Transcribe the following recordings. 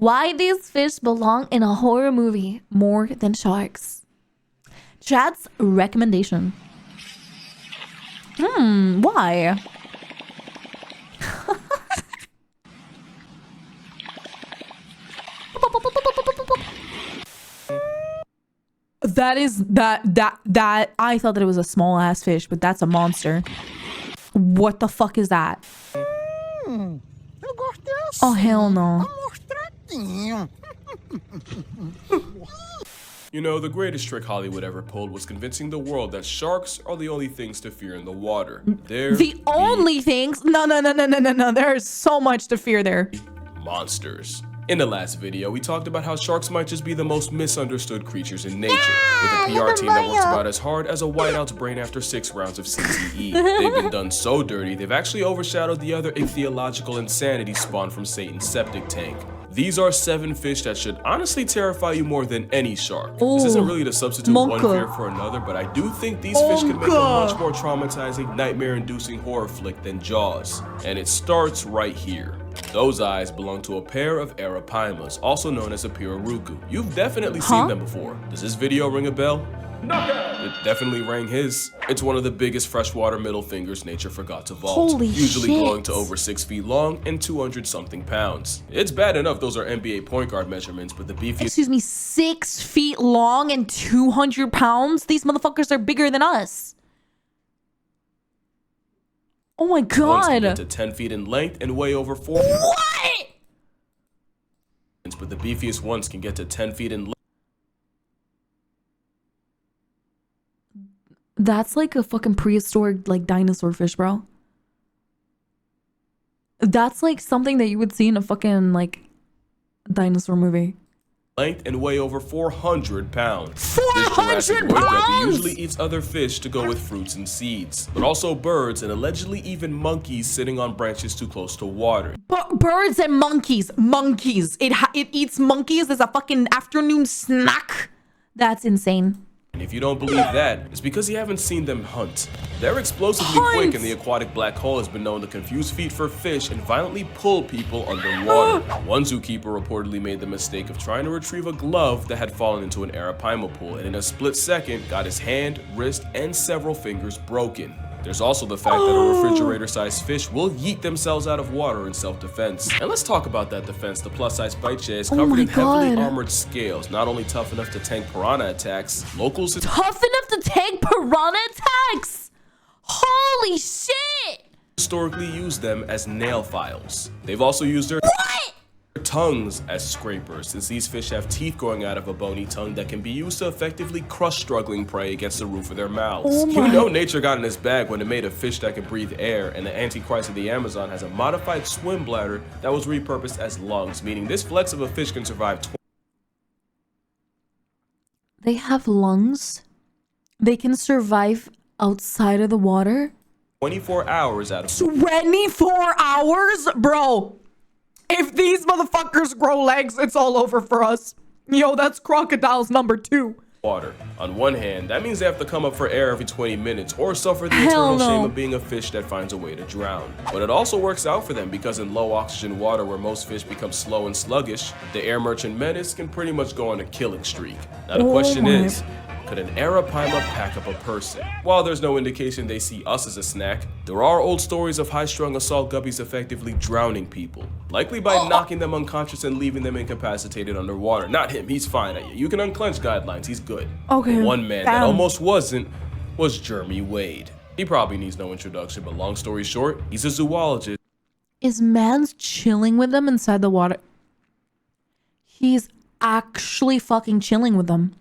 Why these fish belong in a horror movie more than sharks? Chat's recommendation. Why? That I thought that it was a small ass fish, but that's a monster. What the fuck is that? Oh hell no. You know, the greatest trick Hollywood ever pulled was convincing the world that sharks are the only things to fear in the water. They're the only things? No. There's so much to fear there. Monsters. In the last video, we talked about how sharks might just be the most misunderstood creatures in nature, with a PR team that works about as hard as a whiteout's brain after 6 rounds of CTE. They've been done so dirty, they've actually overshadowed the other ichthyological insanity spawned from Satan's septic tank. These are 7 fish that should honestly terrify you more than any shark. This isn't really to substitute one fear for another, but I do think these fish could make a much more traumatizing, nightmare-inducing horror flick than Jaws. And it starts right here. Those eyes belong to a pair of Arapaimas, also known as a pirarucu. You've definitely seen them before. Does this video ring a bell? It definitely rang his. It's one of the biggest freshwater middle fingers nature forgot to vault. Usually growing to over 6 feet long and 200 something pounds. It's bad enough those are NBA point guard measurements, but the beefiest— Excuse me, 6 feet long and 200 pounds? These motherfuckers are bigger than us. Oh my god. Ones can get to 10 feet in length and weigh over 4— What? But the beefiest ones can get to 10 feet in length. That's like a fucking prehistoric like dinosaur fish, bro. That's like something that you would see in a fucking like dinosaur movie. Length and weigh over 400 pounds. 400 pounds! Usually eats other fish to go with fruits and seeds, but also birds and allegedly even monkeys sitting on branches too close to water. Birds and monkeys. It eats monkeys as a fucking afternoon snack. That's insane. And if you don't believe that, it's because you haven't seen them hunt. They're explosively quick, and the aquatic black hole has been known to confuse feet for fish and violently pull people underwater. One zookeeper reportedly made the mistake of trying to retrieve a glove that had fallen into an Arapaima pool, and in a split second got his hand, wrist, and several fingers broken. There's also the fact that a refrigerator-sized fish will yeet themselves out of water in self-defense. And let's talk about that defense. The plus-size bite shad is covered in heavily armored scales, not only tough enough to tank piranha attacks, locals— Tough enough to tank piranha attacks? Holy shit! Historically used them as nail files. They've also used their tongues as scrapers, since these fish have teeth growing out of a bony tongue that can be used to effectively crush struggling prey against the roof of their mouths. You know nature got in its bag when it made a fish that can breathe air, and the Antichrist of the Amazon has a modified swim bladder that was repurposed as lungs, meaning this flex of a fish can survive— They have lungs? They can survive outside of the water? 24 hours out of— 24 hours? Bro, if these motherfuckers grow legs, it's all over for us. Yo, that's crocodiles number 2. Water. On one hand, that means they have to come up for air every 20 minutes or suffer the eternal shame of being a fish that finds a way to drown. But it also works out for them because in low oxygen water where most fish become slow and sluggish, the air merchant menace can pretty much go on a killing streak. Now the question is, could an Arapaima pack up a person? While there's no indication they see us as a snack, there are old stories of high-strung assault guppies effectively drowning people, likely by knocking them unconscious and leaving them incapacitated underwater. Not him, he's fine. You can unclench guidelines, he's good. Okay. One man that almost wasn't was Jeremy Wade. He probably needs no introduction, but long story short, he's a zoologist. Is man's chilling with them inside the water? He's actually fucking chilling with them.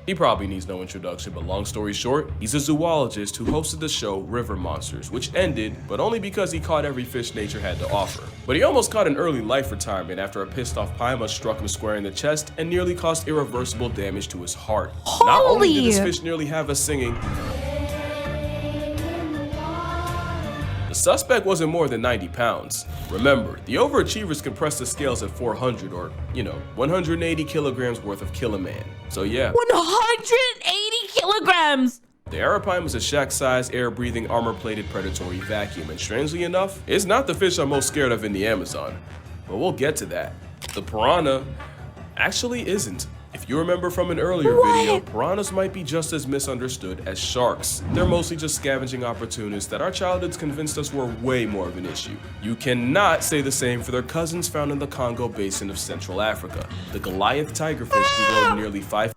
He probably needs no introduction, but long story short, he's a zoologist who hosted the show River Monsters, which ended, but only because he caught every fish nature had to offer. But he almost caught an early life retirement after a pissed off Paima struck him square in the chest and nearly caused irreversible damage to his heart. Not only did this fish nearly have us singing, the suspect wasn't more than 90 pounds. Remember, the overachievers can press the scales at 400 or, 180 kilograms worth of kill a man. So yeah. 180 kilograms! The Arapaima is a shack-sized, air-breathing, armor-plated predatory vacuum, and strangely enough, it's not the fish I'm most scared of in the Amazon. but we'll get to that. The piranha actually isn't. If you remember from an earlier video, piranhas might be just as misunderstood as sharks. They're mostly just scavenging opportunists that our childhoods convinced us were way more of an issue. You cannot say the same for their cousins found in the Congo basin of Central Africa. The Goliath tigerfish can grow nearly 5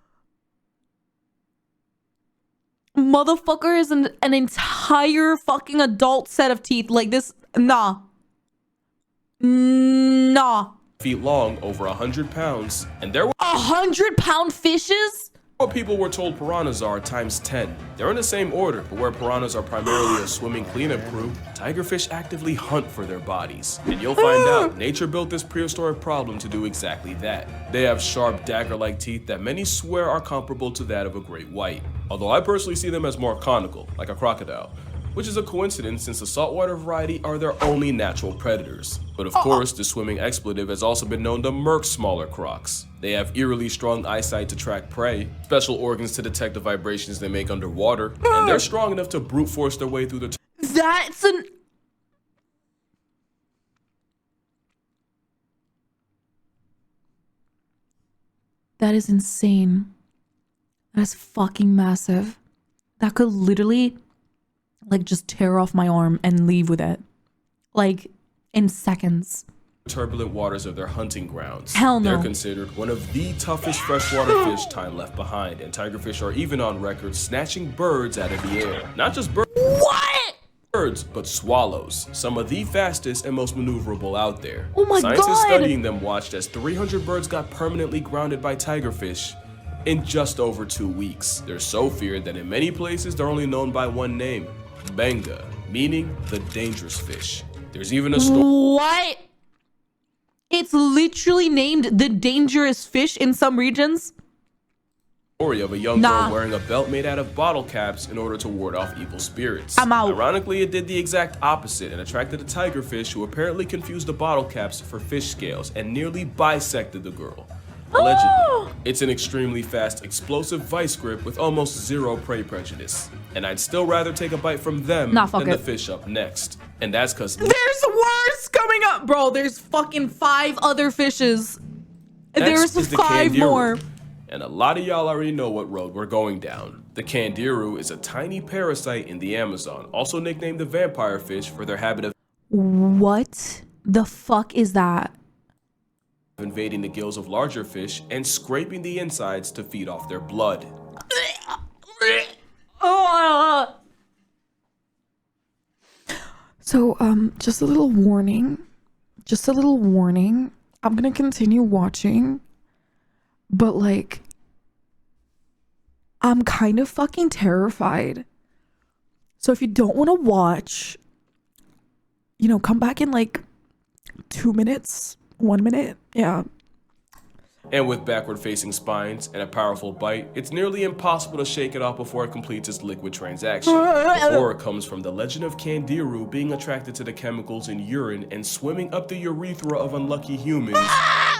Motherfucker is an entire fucking adult set of teeth like this. Nah. feet long, over 100 pounds, and there were 100-pound fishes? what people were told piranhas are times 10. They're in the same order, but where piranhas are primarily a swimming cleanup crew, tigerfish actively hunt for their bodies. And you'll find out, nature built this prehistoric problem to do exactly that. They have sharp dagger-like teeth that many swear are comparable to that of a great white. Although I personally see them as more conical, like a crocodile, which is a coincidence since the saltwater variety are their only natural predators. But of course, the swimming expletive has also been known to murk smaller crocs. They have eerily strong eyesight to track prey, special organs to detect the vibrations they make underwater, and they're strong enough to brute force their way through the That's an... That is insane. That's fucking massive. That could literally, like, just tear off my arm and leave with it. Like, in seconds. turbulent waters of their hunting grounds. Hell no. They're considered one of the toughest freshwater fish time left behind, and tigerfish are even on record snatching birds out of the air. Not just birds. What? Birds, but swallows, some of the fastest and most maneuverable out there. Oh my Scientists God. studying them watched as 300 birds got permanently grounded by tigerfish in just over 2 weeks. They're so feared that in many places they're only known by one name, Benga, meaning the dangerous fish. There's even a What? It's literally named the dangerous fish in some regions? story of a young girl wearing a belt made out of bottle caps in order to ward off evil spirits. I'm out. Ironically, it did the exact opposite and attracted a tigerfish who apparently confused the bottle caps for fish scales and nearly bisected the girl. Allegedly. It's an extremely fast, explosive vice grip with almost zero prey prejudice. And I'd still rather take a bite from them than the fish up next. And that's cause there's worse coming up, bro. There's fucking 5 other fishes. There's 5 more. And a lot of y'all already know what road we're going down. The Candiru is a tiny parasite in the Amazon, also nicknamed the vampire fish for their habit of What the fuck is that? invading the gills of larger fish and scraping the insides to feed off their blood. So, just a little warning. Just a little warning. I'm gonna continue watching. But, like, I'm kind of fucking terrified. So if you don't want to watch, you know, come back in like 2 minutes, 1 minute. Yeah. And with backward-facing spines and a powerful bite, it's nearly impossible to shake it off before it completes its liquid transaction. The horror comes from the legend of Candiru being attracted to the chemicals in urine and swimming up the urethra of unlucky humans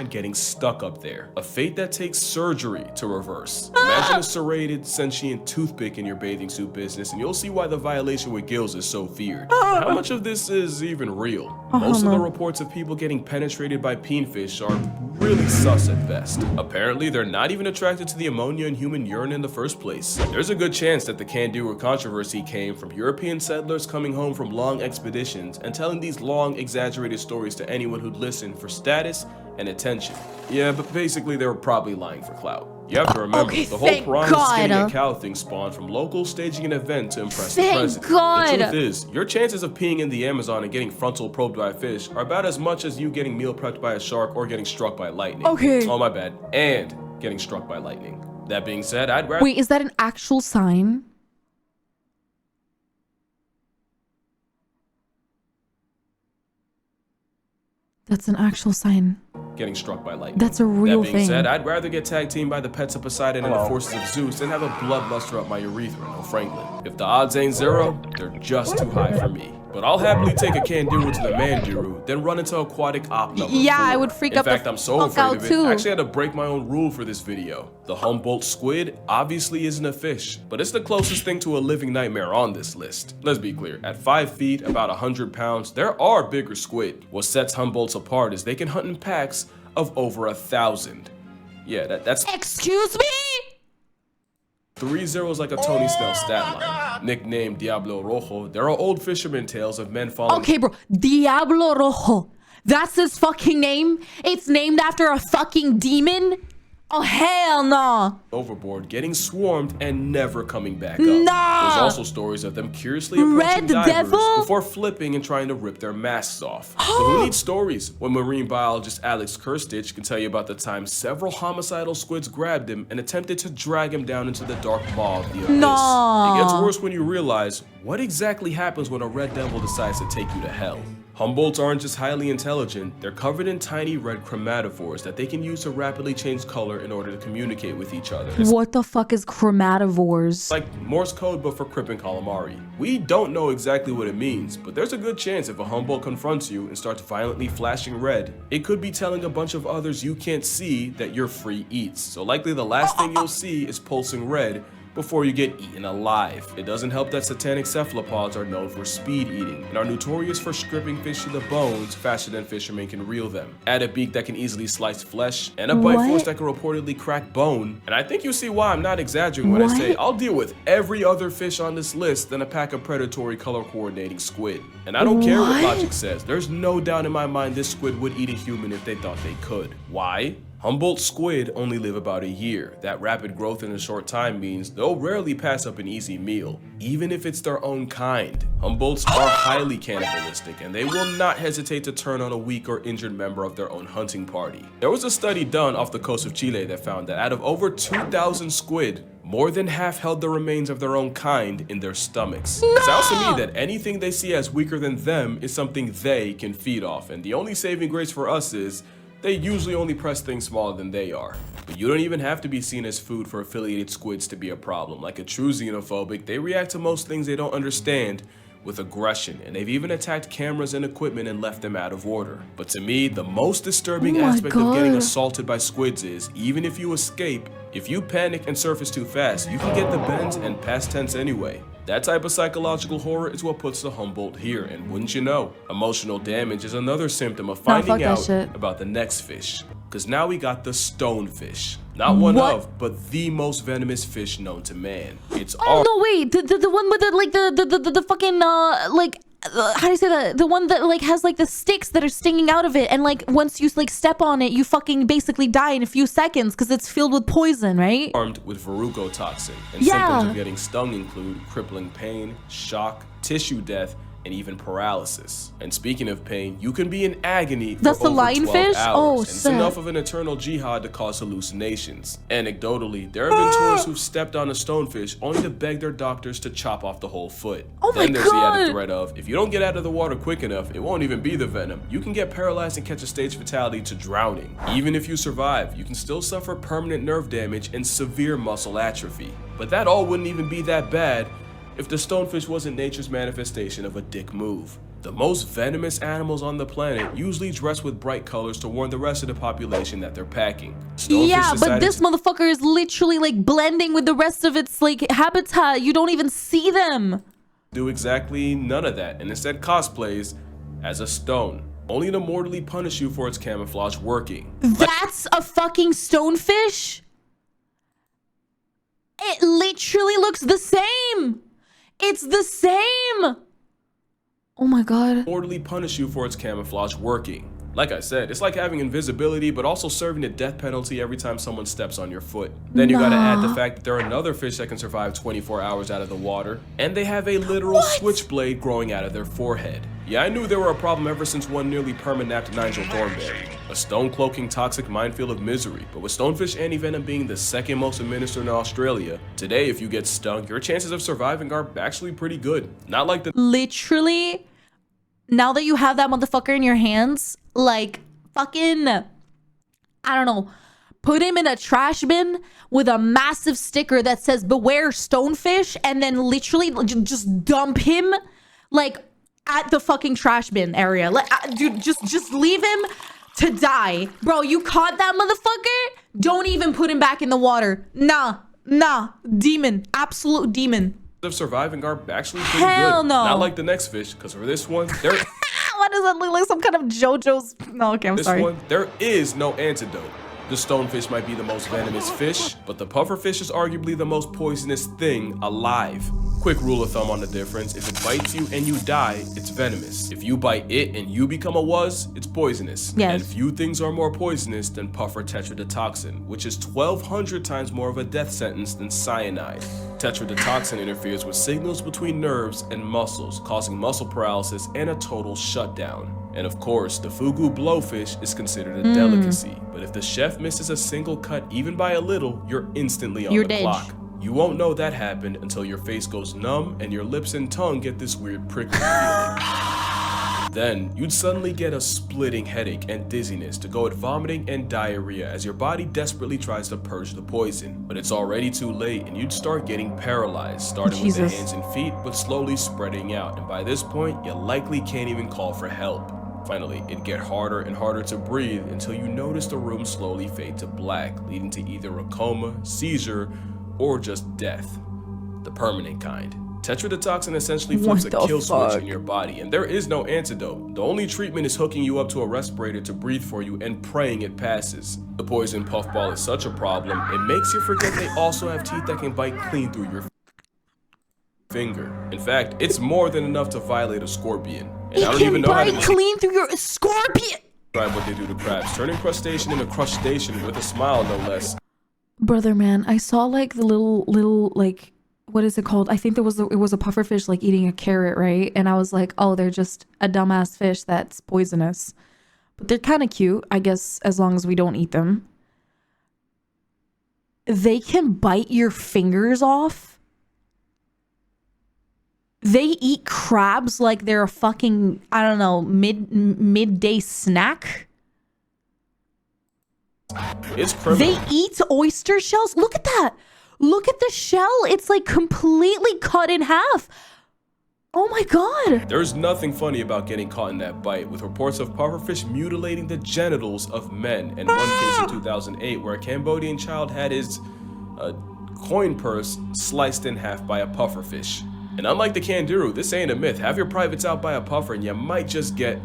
and getting stuck up there. A fate that takes surgery to reverse. Imagine a serrated, sentient toothpick in your bathing suit business and you'll see why the violation with gills is so feared. How much of this is even real? Most of the reports of people getting penetrated by peenfish are really sus at best. Apparently, they're not even attracted to the ammonia in human urine in the first place. There's a good chance that the Candiru controversy came from European settlers coming home from long expeditions and telling these long, exaggerated stories to anyone who'd listen for status and attention. Yeah, but basically they were probably lying for clout. You have to remember, the whole piranha skinning a cow thing spawned from locals staging an event to impress the president. The truth is, your chances of peeing in the Amazon and getting frontal probed by a fish are about as much as you getting meal prepped by a shark or getting struck by lightning. Oh, my bad. And getting struck by lightning. That being said, I'd rather— Wait, is that an actual sign? That's an actual sign. Getting struck by lightning. That's a real thing. That being thing. said, I'd rather get tag teamed by the pets of Poseidon and the forces of Zeus than have a bloodluster up my urethra, no Franklin. If the odds ain't zero, they're just too high for me. But I'll happily take a Candiru to the Mandiru, then run into aquatic op number 4. Yeah, I would freak In up the fact, I'm so fuck afraid out of it, too. I actually had to break my own rule for this video. The Humboldt squid obviously isn't a fish, but it's the closest thing to a living nightmare on this list. Let's be clear, at 5 feet, about 100 pounds, there are bigger squid. What sets Humboldts apart is they can hunt in packs of over 1,000. Yeah, that's Excuse me? 3 zeros like a Tony Snell stat line. Nicknamed Diablo Rojo, there are old fisherman tales of men falling Okay, bro. Diablo Rojo. That's his fucking name? It's named after a fucking demon? Oh, hell no. overboard, getting swarmed, and never coming back up. Nah. There's also stories of them curiously approaching Red divers Devil? before flipping and trying to rip their masks off. So who needs stories when marine biologist Alex Kirstich can tell you about the time several homicidal squids grabbed him and attempted to drag him down into the dark maw of the abyss. Nah. It gets worse when you realize what exactly happens when a red devil decides to take you to hell. Humboldts aren't just highly intelligent, they're covered in tiny red chromatophores that they can use to rapidly change color in order to communicate with each other. It's What the fuck is chromatophores? like Morse code but for crippin' calamari. We don't know exactly what it means, but there's a good chance if a Humboldt confronts you and starts violently flashing red, it could be telling a bunch of others you can't see that you're free eats. So likely the last thing you'll see is pulsing red before you get eaten alive. It doesn't help that satanic cephalopods are known for speed eating and are notorious for stripping fish to the bones faster than fishermen can reel them. Add a beak that can easily slice flesh and a bite What? force that can reportedly crack bone. And I think you see why I'm not exaggerating when I say What? I'll deal with every other fish on this list than a pack of predatory color coordinating squid. And I don't care what What? logic says, there's no doubt in my mind this squid would eat a human if they thought they could. Why? Humboldt squid only live about a year. That rapid growth in a short time means they'll rarely pass up an easy meal, even if it's their own kind. Humboldts are highly cannibalistic, and they will not hesitate to turn on a weak or injured member of their own hunting party. There was a study done off the coast of Chile that found that out of over 2,000 squid, more than half held the remains of their own kind in their stomachs. It sounds to me that anything they see as weaker than them is something they can feed off, and the only saving grace for us is they usually only press things smaller than they are. But you don't even have to be seen as food for affiliated squids to be a problem. Like a true xenophobic, they react to most things they don't understand with aggression, and they've even attacked cameras and equipment and left them out of order. But to me, the most disturbing Oh my aspect of getting God. assaulted by squids is, even if you escape, if you panic and surface too fast, you can get the bends and past tense anyway. That type of psychological horror is what puts the Humboldt here, and wouldn't you know, emotional damage is another symptom of Nah, fuck finding that out shit. about the next fish. Cause now we got the stonefish. Not one What? of, but the most venomous fish known to man. It's Oh no, wait, the one with the like the fucking like how do you say that? The one that like has like the sticks that are stinging out of it, and like once you like step on it, you fucking basically die in a few seconds because it's filled with poison, right? armed with verrucotoxin, and Yeah. symptoms of getting stung include crippling pain, shock, tissue death, and even paralysis. And speaking of pain, you can be in agony for That's the over 12 lionfish? hours, Oh, and it's sick. enough of an eternal jihad to cause hallucinations. Anecdotally, there have been tourists who've stepped on a stonefish only to beg their doctors to chop off the whole foot. Oh my Then there's the added God. threat of, if you don't get out of the water quick enough, it won't even be the venom. You can get paralyzed and catch a stage fatality to drowning. Even if you survive, you can still suffer permanent nerve damage and severe muscle atrophy. But that all wouldn't even be that bad if the stonefish wasn't nature's manifestation of a dick move. The most venomous animals on the planet usually dress with bright colors to warn the rest of the population that they're packing. Stonefish Yeah, but decided this to motherfucker is literally like blending with the rest of its like habitat. You don't even see them. do exactly none of that and instead cosplays as a stone, only to mortally punish you for its camouflage working. That's a fucking stonefish? It literally looks the same. It's the same. Oh my God. Mortally punish you for its camouflage working. Like I said, it's like having invisibility, but also serving a death penalty every time someone steps on your foot. Then you gotta add the fact that there are another fish that can survive 24 hours out of the water, and they have a literal switchblade growing out of their forehead. Yeah, I knew they were a problem ever since one nearly perma-napped Nigel Thornberry, a stone-cloaking toxic minefield of misery. But with stonefish anti-venom being the second most administered in Australia, today if you get stung, your chances of surviving are actually pretty good. Not like the Literally, now that you have that motherfucker in your hands, like fucking, I don't know, put him in a trash bin with a massive sticker that says beware stonefish, and then literally just dump him like at the fucking trash bin area. Like, dude, just leave him to die. Bro, you caught that motherfucker? Don't even put him back in the water. Nah, demon, absolute demon. Of surviving are actually pretty Hell good. no. Not like the next fish, because for this one, there Why does that look like some kind of JoJo's? No, okay, I'm sorry. there is no antidote. The stonefish might be the most venomous fish, but the pufferfish is arguably the most poisonous thing alive. Quick rule of thumb on the difference: if it bites you and you die, it's venomous. If you bite it and you become a wuzz, it's poisonous. Yes. And few things are more poisonous than puffer tetrodotoxin, which is 1,200 times more of a death sentence than cyanide. Tetrodotoxin interferes with signals between nerves and muscles, causing muscle paralysis and a total shutdown. And of course, the fugu blowfish is considered a delicacy, but if the chef misses a single cut even by a little, you're instantly on the clock. You won't know that happened until your face goes numb and your lips and tongue get this weird prickly feeling. Then, you'd suddenly get a splitting headache and dizziness to go at vomiting and diarrhea as your body desperately tries to purge the poison. But it's already too late and you'd start getting paralyzed, starting with the hands and feet, but slowly spreading out. And by this point, you likely can't even call for help. Finally, it'd get harder and harder to breathe until you notice the room slowly fade to black, leading to either a coma, seizure, or just death. The permanent kind. Tetrodotoxin essentially flips a kill switch in your body, and there is no antidote. The only treatment is hooking you up to a respirator to breathe for you and praying it passes. The poison puffball is such a problem, it makes you forget they also have teeth that can bite clean through your finger. In fact, it's more than enough to violate a scorpion. And I don't even know how to clean through your scorpion. Describe what they do to crabs, turning crustacean into crustacean with a smile, no less. Brother, man, I saw like the little like, what is it called? I think it was a pufferfish like eating a carrot, right? And I was like, oh, they're just a dumbass fish that's poisonous. But they're kind of cute, I guess, as long as we don't eat them. They can bite your fingers off. They eat crabs like they're a fucking, I don't know, midday snack. It's criminal. They eat oyster shells. Look at that. Look at the shell. It's like completely cut in half. Oh my God. There's nothing funny about getting caught in that bite, with reports of pufferfish mutilating the genitals of men, and one case in 2008 where a Cambodian child had his coin purse sliced in half by a pufferfish. And unlike the Candiru, this ain't a myth. Have your privates out by a puffer and you might just get...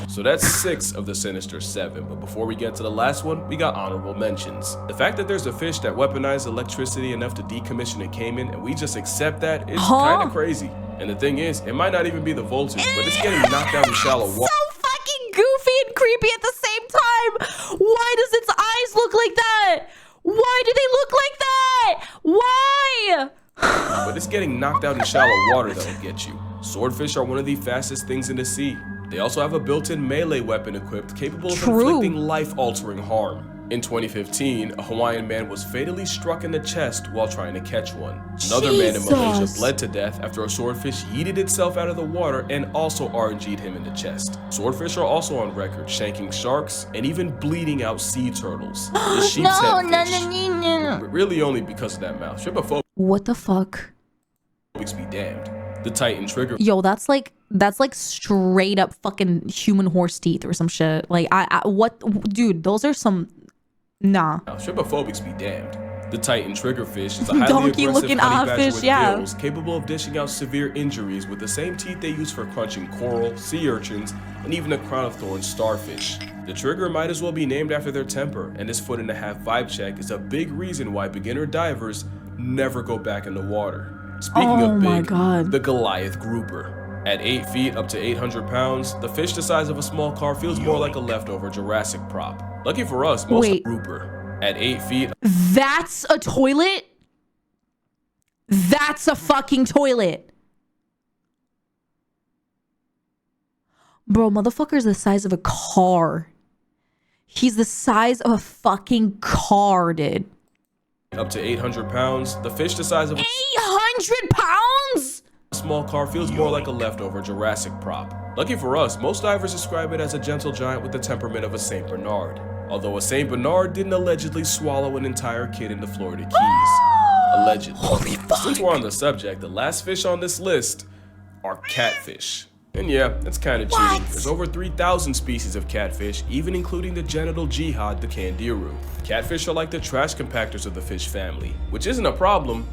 So that's 6 of the sinister 7, but before we get to the last one, we got honorable mentions. The fact that there's a fish that weaponized electricity enough to decommission a caiman and we just accept that is kind of crazy. And the thing is, it might not even be the voltage, but it's getting knocked down in shallow water. So fucking goofy and creepy at the same time. Why does its eyes look like that? Why do they look like that? Why? But it's getting knocked out in shallow water that'll get you. Swordfish are one of the fastest things in the sea. They also have a built-in melee weapon equipped capable of inflicting life-altering harm. In 2015, a Hawaiian man was fatally struck in the chest while trying to catch one. Another man in Malaysia bled to death after a swordfish yeeted itself out of the water and also RNG'd him in the chest. Swordfish are also on record shanking sharks and even bleeding out sea turtles. The sheep's head fish, but really only because of that mouth. Trypophobics What the fuck? be damned. The Titan trigger. Yo, that's like straight up fucking human horse teeth or some shit. Like what, dude? Those are some. Nah. Trypophobics be damned. The Titan triggerfish is a highly donkey-looking aggressive honey badger with yeah. gills capable of dishing out severe injuries with the same teeth they use for crunching coral, sea urchins, and even a crown of thorns starfish. The trigger might as well be named after their temper, and this 1.5-foot vibe check is a big reason why beginner divers never go back in the water. Speaking of big, the Goliath grouper. At 8 feet up to 800 pounds, the fish the size of a small car feels more like a leftover Jurassic prop. Lucky for us, most grouper. At 8 feet... That's a toilet? That's a fucking toilet. Bro, motherfucker's the size of a car. He's the size of a fucking car, dude. Up to 800 pounds, the fish the size of... 800 pounds? A small car feels more like a leftover Jurassic prop. Lucky for us, most divers describe it as a gentle giant with the temperament of a Saint Bernard. Although a Saint Bernard didn't allegedly swallow an entire kid in the Florida Keys. Allegedly. Holy fuck. Since we're on the subject, the last fish on this list are catfish. And yeah, that's kind of cheating. There's over 3,000 species of catfish, even including the genital jihad, the Candiru. Catfish are like the trash compactors of the fish family, which isn't a problem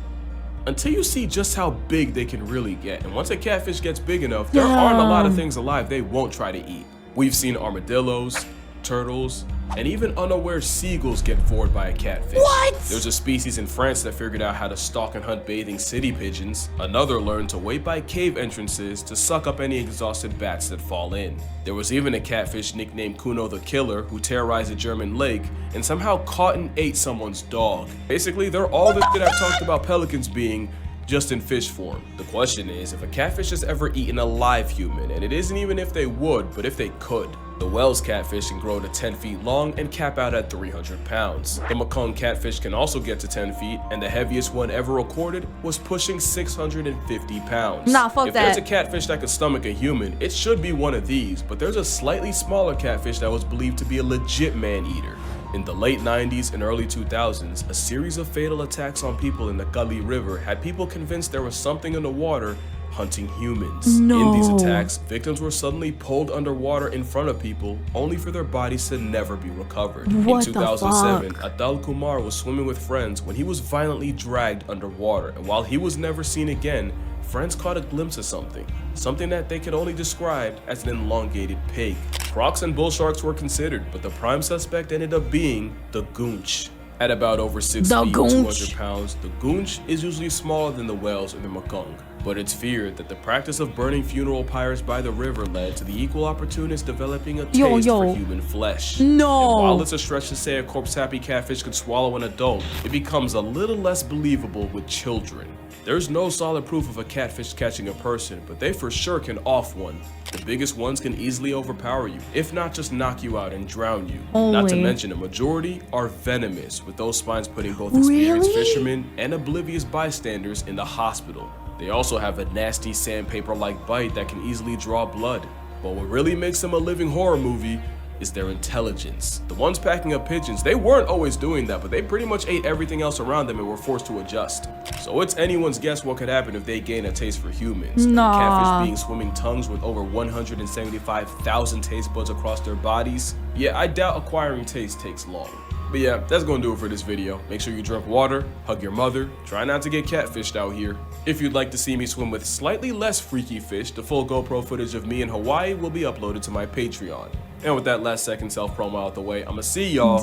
until you see just how big they can really get. And once a catfish gets big enough, there aren't a lot of things alive they won't try to eat. We've seen armadillos, turtles, and even unaware seagulls get bored by a catfish. What? There's a species in France that figured out how to stalk and hunt bathing city pigeons. Another learned to wait by cave entrances to suck up any exhausted bats that fall in. There was even a catfish nicknamed Kuno the Killer who terrorized a German lake and somehow caught and ate someone's dog. Basically, they're all the shit I've talked about pelicans being, just in fish form. The question is, if a catfish has ever eaten a live human, and it isn't even if they would, but if they could. The Wells catfish can grow to 10 feet long and cap out at 300 pounds. The Mekong catfish can also get to 10 feet, and the heaviest one ever recorded was pushing 650 pounds. Nah, fuck if that. there's a catfish that could stomach a human, it should be one of these, but there's a slightly smaller catfish that was believed to be a legit man-eater. In the late 90s and early 2000s, a series of fatal attacks on people in the Gully River had people convinced there was something in the water hunting humans. No. In these attacks, victims were suddenly pulled underwater in front of people, only for their bodies to never be recovered. What in the 2007, fuck? Atal Kumar was swimming with friends when he was violently dragged underwater, and while he was never seen again, friends caught a glimpse of something that they could only describe as an elongated pig. Crocs and bull sharks were considered, but the prime suspect ended up being the goonch. At about over 6 The feet, goonch. 200 pounds, the goonch is usually smaller than the whales in the Mekong. But it's feared that the practice of burning funeral pyres by the river led to the equal opportunists developing a taste for human flesh. No. And while it's a stretch to say a corpse-happy catfish could swallow an adult, it becomes a little less believable with children. There's no solid proof of a catfish catching a person, but they for sure can off one. The biggest ones can easily overpower you, if not just knock you out and drown you. Not to mention a majority are venomous, with those spines putting both experienced fishermen and oblivious bystanders in the hospital. They also have a nasty sandpaper-like bite that can easily draw blood. But what really makes them a living horror movie is their intelligence. The ones packing up pigeons, they weren't always doing that, but they pretty much ate everything else around them and were forced to adjust. So it's anyone's guess what could happen if they gain a taste for humans. Nah. Catfish being swimming tongues with over 175,000 taste buds across their bodies. Yeah, I doubt acquiring taste takes long. But yeah, that's gonna do it for this video. Make sure you drink water, hug your mother, try not to get catfished out here. If you'd like to see me swim with slightly less freaky fish, the full GoPro footage of me in Hawaii will be uploaded to my Patreon. And with that last second self-promo out the way, I'ma see y'all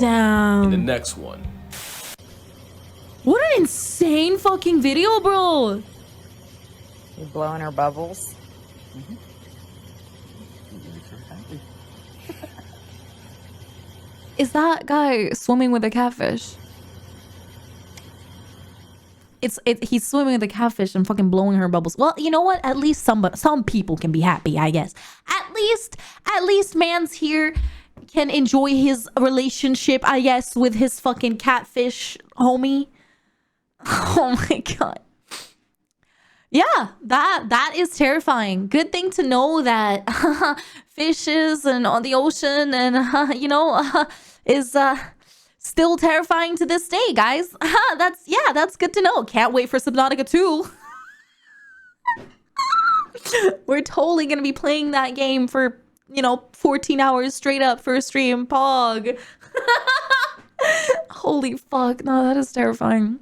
in the next one. What an insane fucking video, bro. You blowing her bubbles? Is that guy swimming with a catfish? He's swimming with a catfish and fucking blowing her bubbles. Well, you know what? At least some people can be happy, I guess. At least man's here can enjoy his relationship, I guess, with his fucking catfish homie. Oh my god. Yeah, that is terrifying. Good thing to know that fishes and on the ocean and is still terrifying to this day, guys. That's good to know. Can't wait for Subnautica 2. We're totally gonna be playing that game for 14 hours straight up for a stream. Pog. Holy fuck. No, that is terrifying.